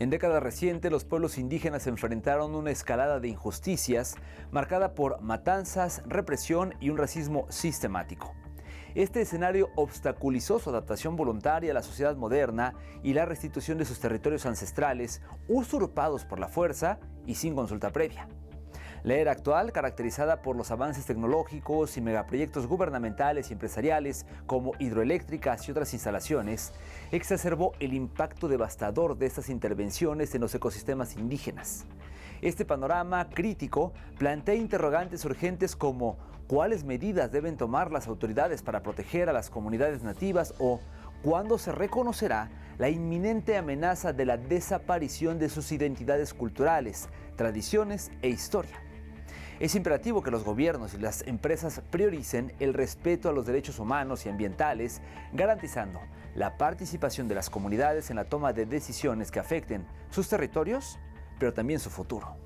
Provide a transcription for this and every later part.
En décadas recientes, los pueblos indígenas enfrentaron una escalada de injusticias marcada por matanzas, represión y un racismo sistemático. Este escenario obstaculizó su adaptación voluntaria a la sociedad moderna y la restitución de sus territorios ancestrales, usurpados por la fuerza y sin consulta previa. La era actual, caracterizada por los avances tecnológicos y megaproyectos gubernamentales y empresariales como hidroeléctricas y otras instalaciones, exacerbó el impacto devastador de estas intervenciones en los ecosistemas indígenas. Este panorama crítico plantea interrogantes urgentes como ¿cuáles medidas deben tomar las autoridades para proteger a las comunidades nativas o cuándo se reconocerá la inminente amenaza de la desaparición de sus identidades culturales, tradiciones e historia? Es imperativo que los gobiernos y las empresas prioricen el respeto a los derechos humanos y ambientales, garantizando la participación de las comunidades en la toma de decisiones que afecten sus territorios, pero también su futuro.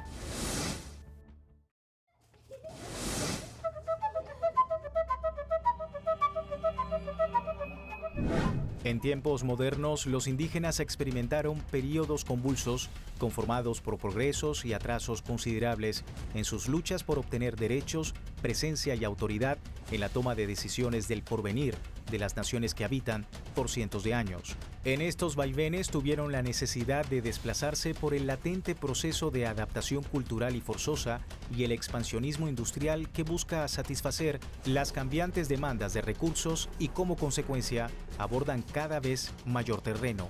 En tiempos modernos, los indígenas experimentaron períodos convulsos conformados por progresos y atrasos considerables en sus luchas por obtener derechos, presencia y autoridad en la toma de decisiones del porvenir de las naciones que habitan por cientos de años. En estos vaivenes tuvieron la necesidad de desplazarse por el latente proceso de adaptación cultural y forzosa y el expansionismo industrial que busca satisfacer las cambiantes demandas de recursos y como consecuencia abordan cada vez mayor terreno.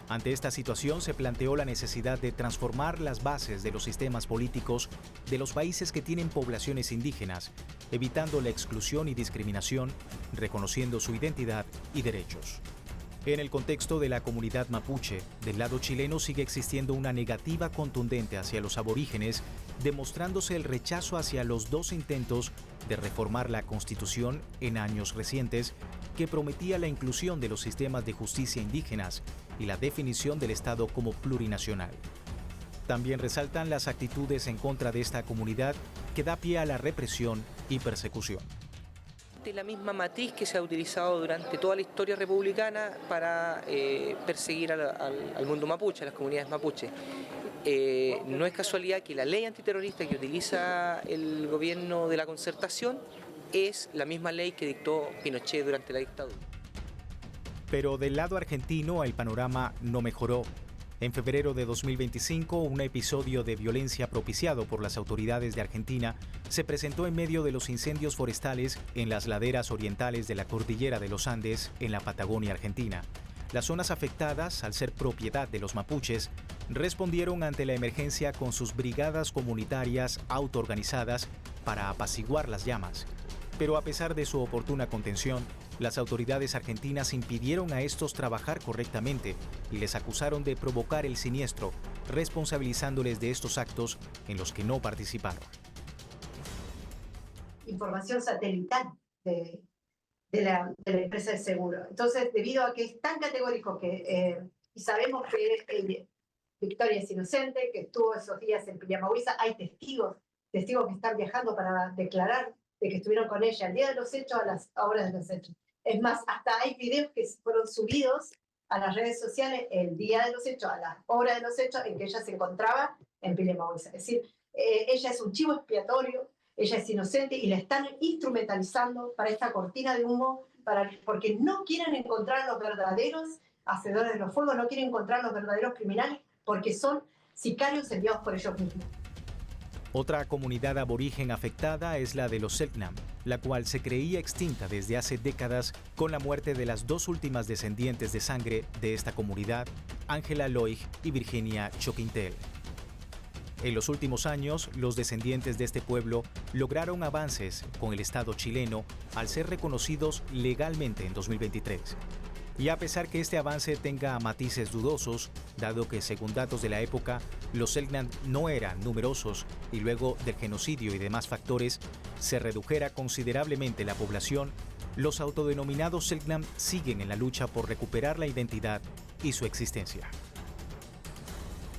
Ante esta situación se planteó la necesidad de transformar las bases de los sistemas políticos de los países que tienen poblaciones indígenas, evitando la exclusión y discriminación, reconociendo su identidad y derechos. En el contexto de la comunidad mapuche, del lado chileno sigue existiendo una negativa contundente hacia los aborígenes, demostrándose el rechazo hacia los dos intentos de reformar la Constitución en años recientes, que prometía la inclusión de los sistemas de justicia indígenas y la definición del Estado como plurinacional. También resaltan las actitudes en contra de esta comunidad que da pie a la represión y persecución. La misma matriz que se ha utilizado durante toda la historia republicana para perseguir al mundo mapuche, a las comunidades mapuche. No es casualidad que la ley antiterrorista que utiliza el gobierno de la Concertación es la misma ley que dictó Pinochet durante la dictadura. Pero del lado argentino el panorama no mejoró. En febrero de 2025, un episodio de violencia propiciado por las autoridades de Argentina se presentó en medio de los incendios forestales en las laderas orientales de la cordillera de los Andes, en la Patagonia Argentina. Las zonas afectadas, al ser propiedad de los mapuches, respondieron ante la emergencia con sus brigadas comunitarias autoorganizadas para apaciguar las llamas. Pero a pesar de su oportuna contención, las autoridades argentinas impidieron a estos trabajar correctamente y les acusaron de provocar el siniestro, responsabilizándoles de estos actos en los que no participaron. Información satelital de la empresa de seguro. Entonces, debido a que es tan categórico y sabemos que Victoria es inocente, que estuvo esos días en Pillamahuiza, hay testigos que están viajando para declarar de que estuvieron con ella el día de los hechos a las horas de los hechos. Es más, hasta hay videos que fueron subidos a las redes sociales el día de los hechos, a las horas de los hechos en que ella se encontraba en Pillamahuiza. Es decir, ella es un chivo expiatorio, ella es inocente y la están instrumentalizando para esta cortina de humo, porque no quieren encontrar los verdaderos hacedores de los fuegos, no quieren encontrar los verdaderos criminales, porque son sicarios enviados por ellos mismos. Otra comunidad aborigen afectada es la de los Selknam, la cual se creía extinta desde hace décadas con la muerte de las dos últimas descendientes de sangre de esta comunidad, Ángela Loig y Virginia Choquintel. En los últimos años, los descendientes de este pueblo lograron avances con el Estado chileno al ser reconocidos legalmente en 2023. Y a pesar que este avance tenga matices dudosos, dado que según datos de la época, los Selknam no eran numerosos y luego del genocidio y demás factores, se redujera considerablemente la población, los autodenominados Selknam siguen en la lucha por recuperar la identidad y su existencia.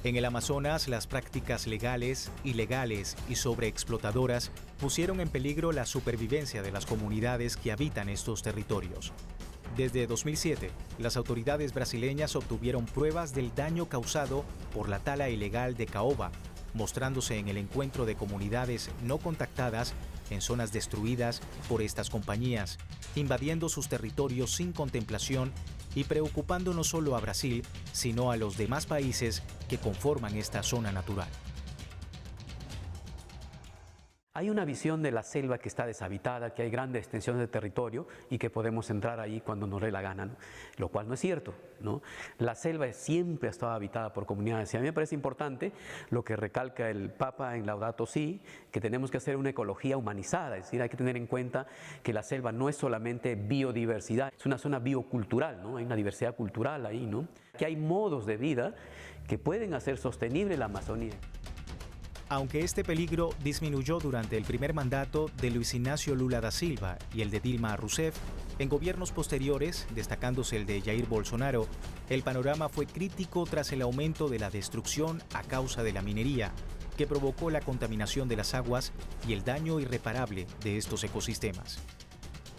En el Amazonas, las prácticas legales, ilegales y sobreexplotadoras pusieron en peligro la supervivencia de las comunidades que habitan estos territorios. Desde 2007, las autoridades brasileñas obtuvieron pruebas del daño causado por la tala ilegal de caoba, mostrándose en el encuentro de comunidades no contactadas en zonas destruidas por estas compañías, invadiendo sus territorios sin contemplación y preocupando no solo a Brasil, sino a los demás países que conforman esta zona natural. Hay una visión de la selva que está deshabitada, que hay grandes extensiones de territorio y que podemos entrar ahí cuando nos dé la gana, ¿no? Lo cual no es cierto, ¿no? La selva siempre ha estado habitada por comunidades y a mí me parece importante lo que recalca el Papa en Laudato Si, que tenemos que hacer una ecología humanizada, es decir, hay que tener en cuenta que la selva no es solamente biodiversidad, es una zona biocultural, ¿no? Hay una diversidad cultural ahí, ¿no? Que hay modos de vida que pueden hacer sostenible la Amazonía. Aunque este peligro disminuyó durante el primer mandato de Luis Ignacio Lula da Silva y el de Dilma Rousseff, en gobiernos posteriores, destacándose el de Jair Bolsonaro, el panorama fue crítico tras el aumento de la destrucción a causa de la minería, que provocó la contaminación de las aguas y el daño irreparable de estos ecosistemas.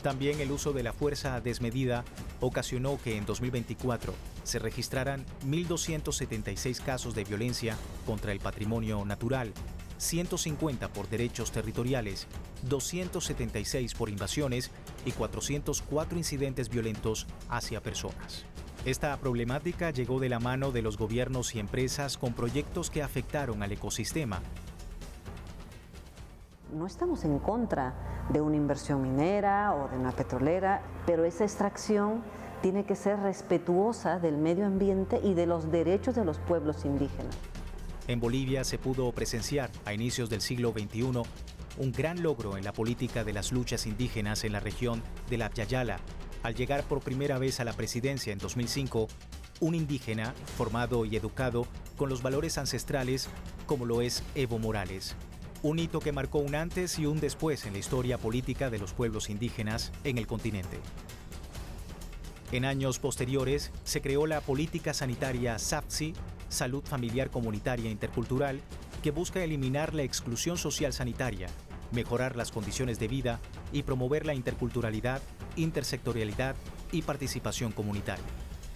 También el uso de la fuerza desmedida ocasionó que en 2024 se registraran 1.276 casos de violencia contra el patrimonio natural, 150 por derechos territoriales, 276 por invasiones y 404 incidentes violentos hacia personas. Esta problemática llegó de la mano de los gobiernos y empresas con proyectos que afectaron al ecosistema. No estamos en contra de una inversión minera o de una petrolera, pero esa extracción tiene que ser respetuosa del medio ambiente y de los derechos de los pueblos indígenas. En Bolivia se pudo presenciar a inicios del siglo XXI un gran logro en la política de las luchas indígenas en la región de la Yayala, al llegar por primera vez a la presidencia en 2005 un indígena formado y educado con los valores ancestrales como lo es Evo Morales. Un hito que marcó un antes y un después en la historia política de los pueblos indígenas en el continente. En años posteriores se creó la política sanitaria SAFSI, Salud Familiar Comunitaria Intercultural, que busca eliminar la exclusión social sanitaria, mejorar las condiciones de vida y promover la interculturalidad, intersectorialidad y participación comunitaria.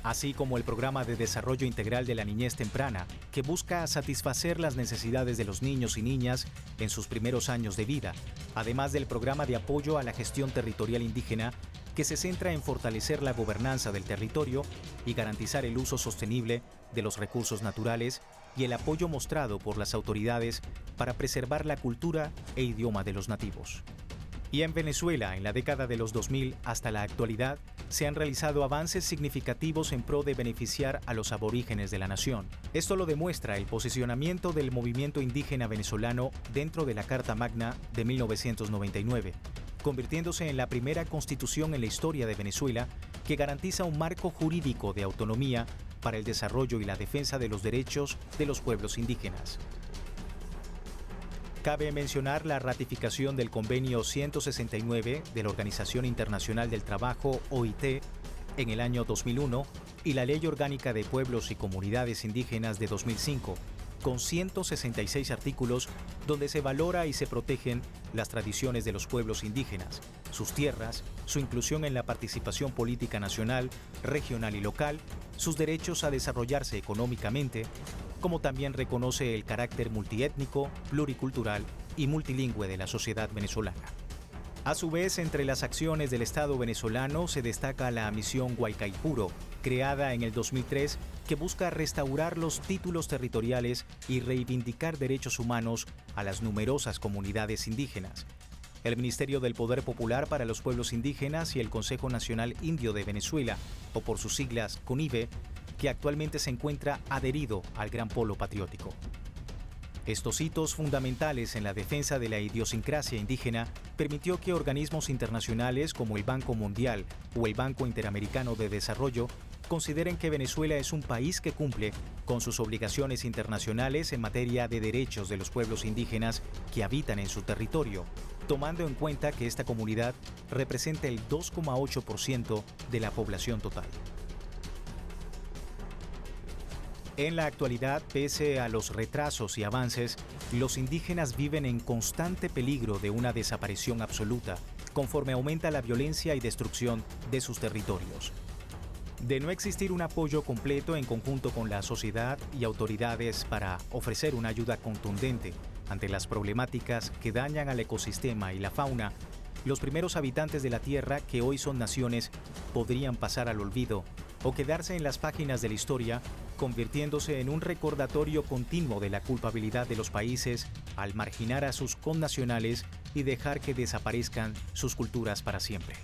Así como el Programa de Desarrollo Integral de la Niñez Temprana, que busca satisfacer las necesidades de los niños y niñas en sus primeros años de vida, además del Programa de Apoyo a la Gestión Territorial Indígena, que se centra en fortalecer la gobernanza del territorio y garantizar el uso sostenible de los recursos naturales y el apoyo mostrado por las autoridades para preservar la cultura e idioma de los nativos. Y en Venezuela, en la década de los 2000 hasta la actualidad, se han realizado avances significativos en pro de beneficiar a los aborígenes de la nación. Esto lo demuestra el posicionamiento del movimiento indígena venezolano dentro de la Carta Magna de 1999, convirtiéndose en la primera constitución en la historia de Venezuela que garantiza un marco jurídico de autonomía para el desarrollo y la defensa de los derechos de los pueblos indígenas. Cabe mencionar la ratificación del Convenio 169 de la Organización Internacional del Trabajo, OIT, en el año 2001 y la Ley Orgánica de Pueblos y Comunidades Indígenas de 2005, con 166 artículos donde se valora y se protegen las tradiciones de los pueblos indígenas, sus tierras, su inclusión en la participación política nacional, regional y local, sus derechos a desarrollarse económicamente, como también reconoce el carácter multiétnico, pluricultural y multilingüe de la sociedad venezolana. A su vez, entre las acciones del Estado venezolano se destaca la misión Guaycaipuro, creada en el 2003, que busca restaurar los títulos territoriales y reivindicar derechos humanos a las numerosas comunidades indígenas. El Ministerio del Poder Popular para los Pueblos Indígenas y el Consejo Nacional Indio de Venezuela, o por sus siglas CONIVE, que actualmente se encuentra adherido al Gran Polo Patriótico. Estos hitos fundamentales en la defensa de la idiosincrasia indígena permitió que organismos internacionales como el Banco Mundial o el Banco Interamericano de Desarrollo consideren que Venezuela es un país que cumple con sus obligaciones internacionales en materia de derechos de los pueblos indígenas que habitan en su territorio, tomando en cuenta que esta comunidad representa el 2,8% de la población total. En la actualidad, pese a los retrasos y avances, los indígenas viven en constante peligro de una desaparición absoluta, conforme aumenta la violencia y destrucción de sus territorios. De no existir un apoyo completo en conjunto con la sociedad y autoridades para ofrecer una ayuda contundente ante las problemáticas que dañan al ecosistema y la fauna, los primeros habitantes de la Tierra, que hoy son naciones, podrían pasar al olvido o quedarse en las páginas de la historia, convirtiéndose en un recordatorio continuo de la culpabilidad de los países al marginar a sus connacionales y dejar que desaparezcan sus culturas para siempre.